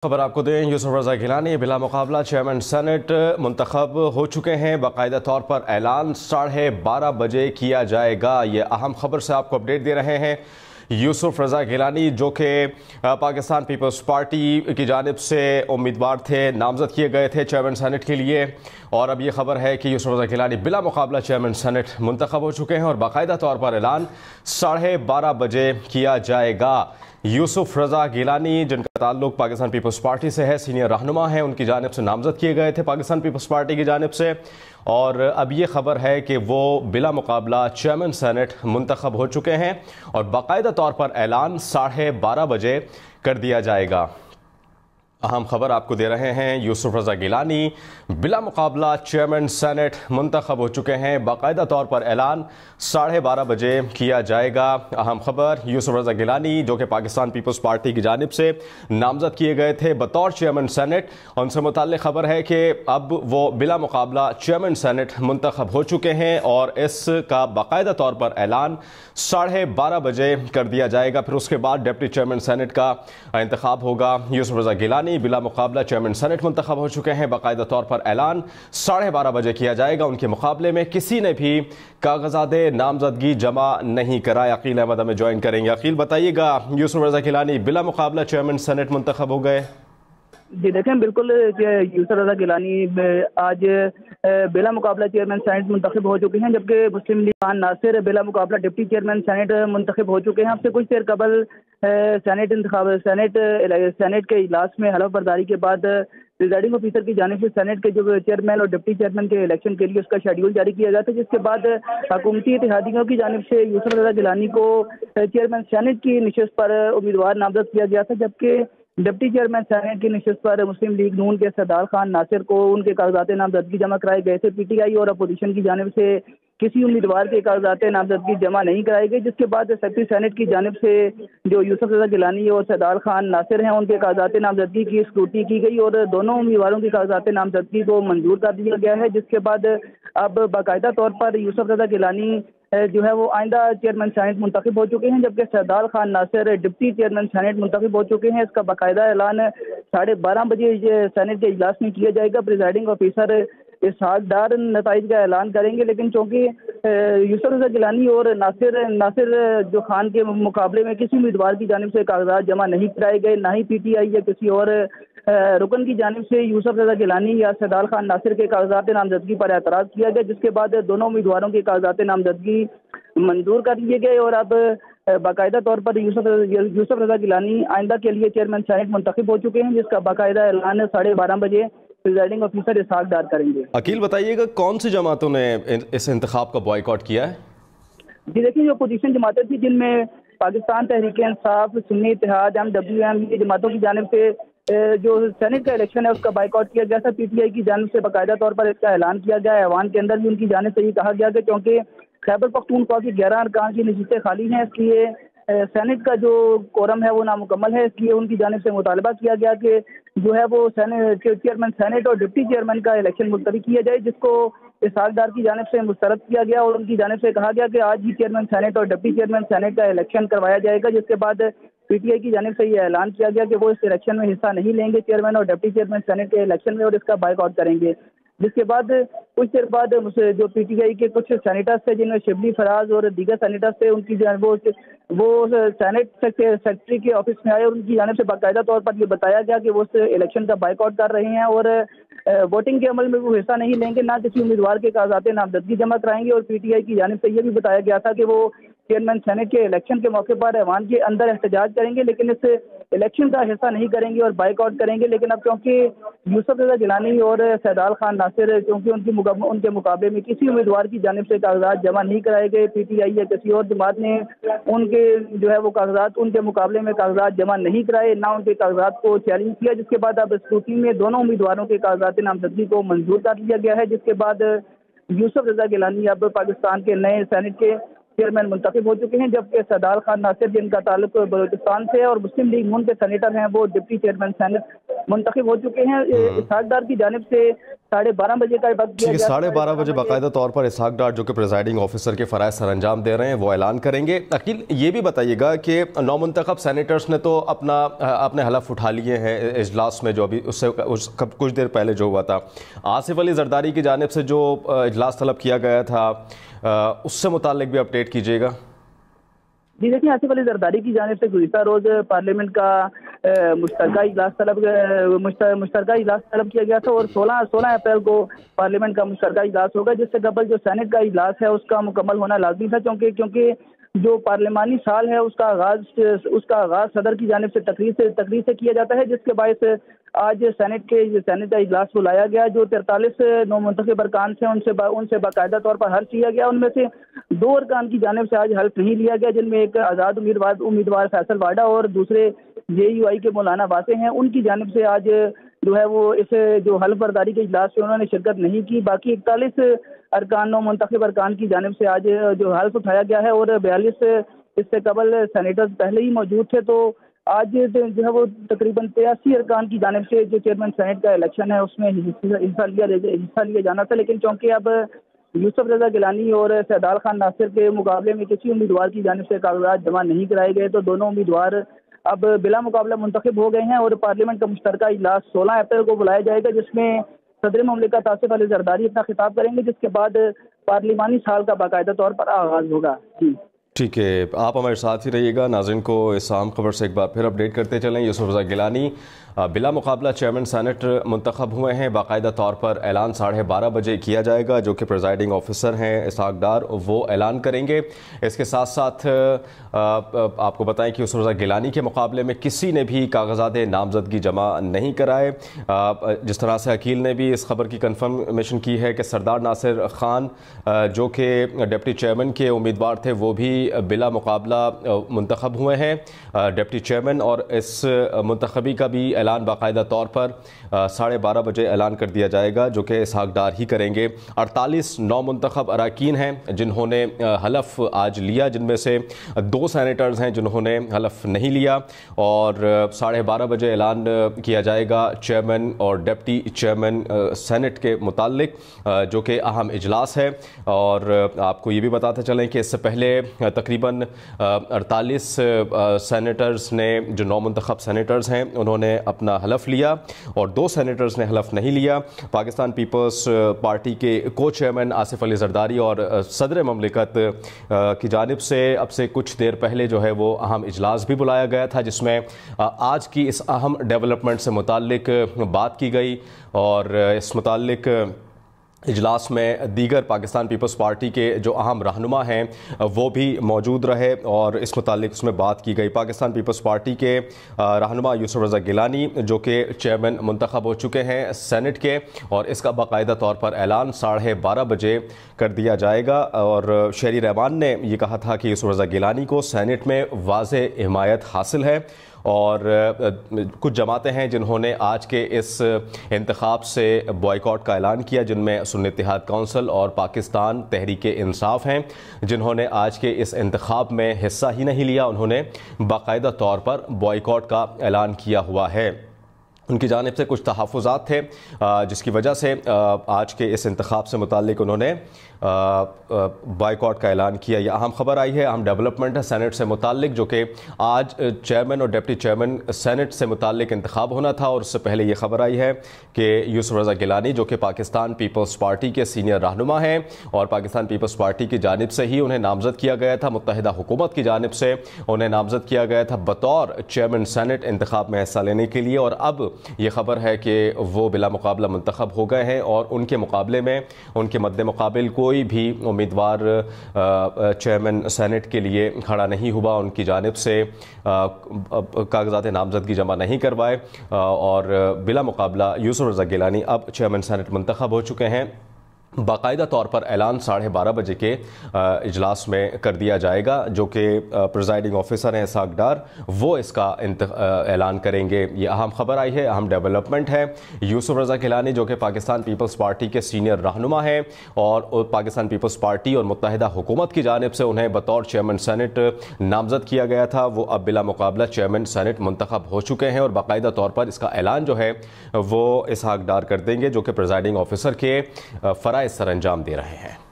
خبر آپ کو دیں، یوسف رضا گیلانی بلا مقابلہ چیئرمین سینٹ منتخب ہو چکے ہیں۔ باقاعدہ طور پر اعلان 12:30 بجے کیا جائے گا۔ یہ اہم خبر سے آپ کو اپڈیٹ دے رہے ہیں۔ یوسف رضا گیلانی جو کہ پاکستان پیپلز پارٹی کی جانب سے امیدوار تھے، نامزد کیے گئے تھے چیئرمین سینٹ کے لیے، اور اب یہ خبر ہے کہ یوسف رضا گیلانی بلا مقابلہ چیئرمین سینٹ منتخب ہو چکے ہیں اور باقاعدہ طور پر اعلان 12:30 بجے کیا جائے گا۔ یوسف رضا گیلانی جن کا تعلق پاکستان پیپلز پارٹی سے ہے، سینئر رہنما ہیں، ان کی جانب سے نامزد کیے گئے تھے پاکستان پیپلز پارٹی کی جانب سے، اور اب یہ خبر ہے کہ وہ بلا مقابلہ چیئرمین سینٹ منتخب ہو چکے ہیں اور باقاعدہ طور پر اعلان 12:30 بجے کر دیا جائے گا۔ اہم خبر آپ کو دے رہے ہیں، یوسف رضا گیلانی بلا مقابلہ چیئرمین سینٹ منتخب ہو چکے ہیں۔ باقاعدہ طور پر اعلان 12:30 بجے کیا جائے گا۔ اہم خبر، یوسف رضا گیلانی جو کہ پاکستان پیپلز پارٹی کی جانب سے نامزد کیے گئے تھے بطور چیئرمین سینٹ، ان سے متعلق خبر ہے کہ اب وہ بلا مقابلہ چیئرمین سینٹ منتخب ہو چکے ہیں اور اس کا باقاعدہ طور پر اعلان 12:30 بجے کر دیا جائے گا۔ پھر اس کے بعد ڈپٹی چیئرمین سینٹ کا انتخاب ہوگا۔ یوسف رضا گیلانی بلا مقابلہ چیئرمین سینٹ منتخب ہو چکے ہیں۔ باقاعدہ طور پر اعلان 12:30 بجے کیا جائے گا۔ ان کے مقابلے میں کسی نے بھی کاغذات نامزدگی جمع نہیں کرائے۔ عقیل احمد ہمیں جوائن کریں گے۔ عقیل، بتائیے گا، یوسف رضا گیلانی بلا مقابلہ چیئرمین سینٹ منتخب ہو گئے؟ جی دیکھیں، بالکل یوسف رضا گیلانی آج بلا مقابلہ چیئرمین سینٹ منتخب ہو چکے ہیں، جبکہ مسلم لیگ خان ناصر بلا مقابلہ ڈپٹی چیئرمین سینٹ منتخب ہو چکے ہیں۔ اب سے کچھ دیر قبل سینٹ کے اجلاس میں حلف برداری کے بعد پریزائڈنگ آفیسر کی جانب سے سینٹ کے جو چیئرمین اور ڈپٹی چیئرمین کے الیکشن کے لیے اس کا شیڈیول جاری کیا گیا تھا، جس کے بعد حکومتی اتحادیوں کی جانب سے یوسف رضا گیلانی کو چیئرمین سینٹ کی نشست پر امیدوار نامزد کیا گیا تھا، جبکہ ڈپٹی چیئرمین سینٹ کی نشست پر مسلم لیگ نون کے سردار خان ناصر کو ان کے کاغذات نامزدگی جمع کرائے گئے تھے۔ پی ٹی آئی اور اپوزیشن کی جانب سے کسی امیدوار کے کاغذات نامزدگی جمع نہیں کرائی گئی، جس کے بعد سیکرٹری سینٹ کی جانب سے جو یوسف رضا گیلانی اور سردار خان ناصر ہیں، ان کے کاغذات نامزدگی کی اسکروٹی کی گئی اور دونوں امیدواروں کے کاغذات نامزدگی کو منظور کر دیا گیا ہے، جس کے بعد اب باقاعدہ طور پر یوسف رضا گیلانی جو ہے وہ آئندہ چیئرمین سینٹ منتخب ہو چکے ہیں، جبکہ سردار خان ناصر ڈپٹی چیئرمین سینٹ منتخب ہو چکے ہیں۔ اس کا باقاعدہ اعلان 12:30 بجے سینٹ کے اجلاس میں کیا جائے گا۔ پریزائڈنگ آفیسر اسحاق ڈار نتائج کا اعلان کریں گے، لیکن چونکہ یوسف رضا گیلانی اور ناصر جو خان کے مقابلے میں کسی امیدوار کی جانب سے کاغذات جمع نہیں کرائے گئے، نہ ہی پی ٹی آئی یا کسی اور رکن کی جانب سے یوسف رضا گیلانی یا سردار خان ناصر کے کاغذات نامزدگی پر اعتراض کیا گیا، جس کے بعد دونوں امیدواروں کے کاغذات نامزدگی منظور کر لیے گئے اور اب باقاعدہ طور پر یوسف رضا گیلانی آئندہ کے لیے چیئرمین سینٹ منتخب ہو چکے ہیں، جس کا باقاعدہ اعلان 12:30 بجے پریزائڈنگ آفیسر اسحاق ڈار کریں گے۔ عقیل، بتائیے گا، کون سی جماعتوں نے اس انتخاب کا بائیکاٹ کیا ہے؟ جی دیکھیں، جو اپوزیشن جماعتیں تھیں، جن میں پاکستان تحریک انصاف، سنی اتحاد، MWM، یہ جماعتوں کی جانب سے جو سینٹ کا الیکشن ہے اس کا بائیکاٹ کیا گیا تھا۔ پی ٹی آئی کی جانب سے باقاعدہ طور پر اس کا اعلان کیا گیا ہے۔ ایوان کے اندر بھی ان کی جانب سے یہ کہا گیا کہ کیونکہ خیبر پختونخوا کی 11 ارکان کی نشستیں خالی ہیں، اس لیے سینٹ کا جو کورم ہے وہ نامکمل ہے، اس لیے ان کی جانب سے مطالبہ کیا گیا کہ جو ہے وہ چیئرمین سینٹ اور ڈپٹی چیئرمین کا الیکشن ملتوی کیا جائے، جس کو اسحاق ڈار کی جانب سے مسترد کیا گیا اور ان کی جانب سے کہا گیا کہ آج ہی چیئرمین سینٹ اور ڈپٹی چیئرمین سینٹ کا الیکشن کروایا جائے گا، جس کے بعد پی ٹی آئی کی جانب سے یہ اعلان کیا گیا کہ وہ اس الیکشن میں حصہ نہیں لیں گے چیئرمین اور ڈپٹی چیئرمین سینٹ کے الیکشن میں، اور اس کا بائیکاٹ کریں گے۔ جس کے بعد کچھ دیر بعد جو پی ٹی آئی کے کچھ سینیٹرز تھے، جن میں شبلی فراز اور دیگر سینیٹرز تھے، ان کی جانب وہ سینٹ سیکرٹری کے آفس میں آئے اور ان کی جانب سے باقاعدہ طور پر یہ بتایا گیا کہ وہ اس الیکشن کا بائیکاٹ کر رہے ہیں اور ووٹنگ کے عمل میں وہ حصہ نہیں لیں گے، نہ کسی امیدوار کے کاغذات نامزدگی جمع کرائیں گے، اور پی ٹی آئی کی جانب سے یہ بھی بتایا گیا تھا کہ وہ چیئرمین سینٹ کے الیکشن کے موقع پر ایوان کے اندر احتجاج کریں گے، لیکن اس الیکشن کا حصہ نہیں کریں گے اور بائیکاٹ کریں گے۔ لیکن اب چونکہ یوسف رضا گیلانی اور سردار خان ناصر چونکہ ان کے مقابلے میں کسی امیدوار کی جانب سے کاغذات جمع نہیں کرائے گئے، پی ٹی آئی یا کسی اور جماعت نے ان کے جو ہے وہ کاغذات ان کے مقابلے میں کاغذات جمع نہیں کرائے، نہ ان کے کاغذات کو چیلنج کیا، جس کے بعد اب اسکروٹی میں دونوں امیدواروں کے کاغذات نامزدگی کو منظور کر لیا گیا ہے، جس کے بعد یوسف رضا گیلانی اب پاکستان کے نئے سینٹ کے چیئرمین منتخب ہو چکے ہیں، جبکہ سردار خان ناصر جن کا تعلق بلوچستان سے اور مسلم لیگ نون کے سینیٹر ہیں، وہ ڈپٹی چیئرمین سینٹ منتخب ہو چکے ہیں۔ اسحاق ڈار کی جانب سے 12:30 بجے کا وقت دیا گیا، 12:30 بجے باقاعدہ طور پر اسحاق ڈار جو کہ پریزائڈنگ آفیسر کے فرائض سر انجام دے رہے ہیں وہ اعلان کریں گے۔ عقیل یہ بھی بتائیے گا کہ نو منتخب سینیٹرز نے تو اپنے حلف اٹھا لیے ہیں اجلاس میں، جو ابھی اس سے کچھ دیر پہلے جو ہوا تھا۔ آصف علی زرداری کی جانب سے جو اجلاس طلب کیا گیا تھا اس سے متعلق بھی اپڈیٹ کیجیے گا۔ جی دیکھیں، آصف علی زرداری کی جانب سے گزشتہ روز پارلیمنٹ کا مشترکہ اجلاس طلب کیا گیا تھا، اور 16 اپریل کو پارلیمنٹ کا مشترکہ اجلاس ہوگا، جس سے قبل جو سینٹ کا اجلاس ہے اس کا مکمل ہونا لازمی تھا، کیونکہ جو پارلیمانی سال ہے اس کا آغاز صدر کی جانب سے تقریر سے کیا جاتا ہے، جس کے باعث آج سینٹ کا اجلاس بلایا گیا۔ جو 43 نو منتخب ارکان تھے ان سے باقاعدہ طور پر حلف لیا گیا۔ ان میں سے 2 ارکان کی جانب سے آج حلف نہیں لیا گیا، جن میں ایک آزاد امیدوار فیصل واڈا اور دوسرے JUI کے مولانا واسع ہیں۔ ان کی جانب سے آج جو ہے وہ اس جو حلف برداری کے اجلاس سے انہوں نے شرکت نہیں کی۔ باقی 41 ارکان نو منتخب ارکان کی جانب سے آج جو حلف اٹھایا گیا ہے، اور 42 اس سے قبل سینیٹرز پہلے ہی موجود تھے۔ تو آج جو ہے وہ تقریباً 83 ارکان کی جانب سے جو چیئرمین سینٹ کا الیکشن ہے اس میں حصہ لیا جانا تھا، لیکن چونکہ اب یوسف رضا گیلانی اور سعدال خان ناصر کے مقابلے میں کسی امیدوار کی جانب سے کاغذات جمع نہیں کرائے گئے، تو دونوں امیدوار اب بلا مقابلہ منتخب ہو گئے ہیں، اور پارلیمنٹ کا مشترکہ اجلاس 16 اپریل کو بلایا جائے گا، جس میں صدر مملکت آصف علی زرداری اپنا خطاب کریں گے، جس کے بعد پارلیمانی سال کا باقاعدہ طور پر آغاز ہوگا۔ ٹھیک ہے، آپ ہمارے ساتھ ہی رہیے گا۔ ناظرین کو اس اہم خبر سے ایک بار پھر اپڈیٹ کرتے چلیں۔ یوسف رضا گیلانی بلا مقابلہ چیئرمین سینٹ منتخب ہوئے ہیں۔ باقاعدہ طور پر اعلان 12:30 بجے کیا جائے گا، جو کہ پریزائڈنگ آفیسر ہیں اسحاق ڈار وہ اعلان کریں گے۔ اس کے ساتھ ساتھ آپ کو بتائیں کہ یوسف رضا گیلانی کے مقابلے میں کسی نے بھی کاغذات نامزدگی جمع نہیں کرائے۔ جس طرح سے عقیل نے بھی اس خبر کی کنفرمیشن کی ہے کہ سردار ناصر خان جو کہ ڈپٹی چیئرمین کے امیدوار تھے وہ بھی بلا مقابلہ منتخب ہوئے ہیں ڈپٹی چیئرمین، اور اس منتخبی کا بھی اعلان باقاعدہ طور پر 12:30 بجے اعلان کر دیا جائے گا، جو کہ اسحاق ڈار ہی کریں گے۔ 48 نو منتخب اراکین ہیں جنہوں نے حلف آج لیا، جن میں سے 2 سینیٹرز ہیں جنہوں نے حلف نہیں لیا، اور 12:30 بجے اعلان کیا جائے گا چیئرمین اور ڈپٹی چیئرمین سینٹ کے متعلق، جو کہ اہم اجلاس ہے۔ اور آپ کو یہ بھی بتاتے چلیں کہ اس سے پہلے تقریباً 48 سینیٹرز نے جو نو منتخب سینیٹرز ہیں انہوں نے اپنا حلف لیا، اور 2 سینیٹرز نے حلف نہیں لیا۔ پاکستان پیپلز پارٹی کے کو چیئرمین آصف علی زرداری اور صدر مملکت کی جانب سے اب سے کچھ دیر پہلے جو ہے وہ اہم اجلاس بھی بلایا گیا تھا، جس میں آج کی اس اہم ڈیولپمنٹ سے متعلق بات کی گئی، اور اس متعلق اجلاس میں دیگر پاکستان پیپلز پارٹی کے جو اہم رہنما ہیں وہ بھی موجود رہے، اور اس متعلق اس میں بات کی گئی۔ پاکستان پیپلز پارٹی کے رہنما یوسف رضا گیلانی جو کہ چیئرمین منتخب ہو چکے ہیں سینٹ کے، اور اس کا باقاعدہ طور پر اعلان 12:30 بجے کر دیا جائے گا۔ اور شہری رحمان نے یہ کہا تھا کہ یوسف رضا گیلانی کو سینٹ میں واضح حمایت حاصل ہے، اور کچھ جماعتیں ہیں جنہوں نے آج کے اس انتخاب سے بوائیکاٹ کا اعلان کیا، جن میں سنی اتحاد کونسل اور پاکستان تحریک انصاف ہیں، جنہوں نے آج کے اس انتخاب میں حصہ ہی نہیں لیا، انہوں نے باقاعدہ طور پر بوائیکاٹ کا اعلان کیا ہوا ہے۔ ان کی جانب سے کچھ تحفظات تھے جس کی وجہ سے آج کے اس انتخاب سے متعلق انہوں نے بائیکاٹ کا اعلان کیا۔ یہ اہم خبر آئی ہے، اہم ڈیولپمنٹ ہے سینٹ سے متعلق، جو کہ آج چیئرمین اور ڈپٹی چیئرمین سینٹ سے متعلق انتخاب ہونا تھا، اور اس سے پہلے یہ خبر آئی ہے کہ یوسف رضا گیلانی جو کہ پاکستان پیپلز پارٹی کے سینئر رہنما ہیں، اور پاکستان پیپلز پارٹی کی جانب سے ہی انہیں نامزد کیا گیا تھا، متحدہ حکومت کی جانب سے انہیں نامزد کیا گیا تھا بطور چیئرمین سینٹ انتخاب میں حصہ لینے کے لیے، اور اب یہ خبر ہے کہ وہ بلا مقابلہ منتخب ہو گئے ہیں، اور ان کے مقابلے میں ان کے مد مقابل کوئی بھی امیدوار چیئرمین سینٹ کے لیے کھڑا نہیں ہوا، ان کی جانب سے کاغذات نامزدگی جمع نہیں کروائے، اور بلا مقابلہ یوسف رضا گیلانی اب چیئرمین سینٹ منتخب ہو چکے ہیں۔ باقاعدہ طور پر اعلان 12:30 بجے کے اجلاس میں کر دیا جائے گا، جو کہ پریزائڈنگ آفیسر ہیں اسحاق ڈار، وہ اس کا اعلان کریں گے۔ یہ اہم خبر آئی ہے، اہم ڈیولپمنٹ ہے۔ یوسف رضا گیلانی جو کہ پاکستان پیپلز پارٹی کے سینئر رہنما ہیں اور پاکستان پیپلز پارٹی اور متحدہ حکومت کی جانب سے انہیں بطور چیئرمین سینٹ نامزد کیا گیا تھا، وہ اب بلا مقابلہ چیئرمین سینٹ منتخب ہو چکے ہیں اور باقاعدہ طور پر اس کا اعلان جو ہے وہ اسحاق ڈار کر دیں گے، جو کہ پریزائڈنگ آفیسر کے فرائض سر انجام دے رہے ہیں۔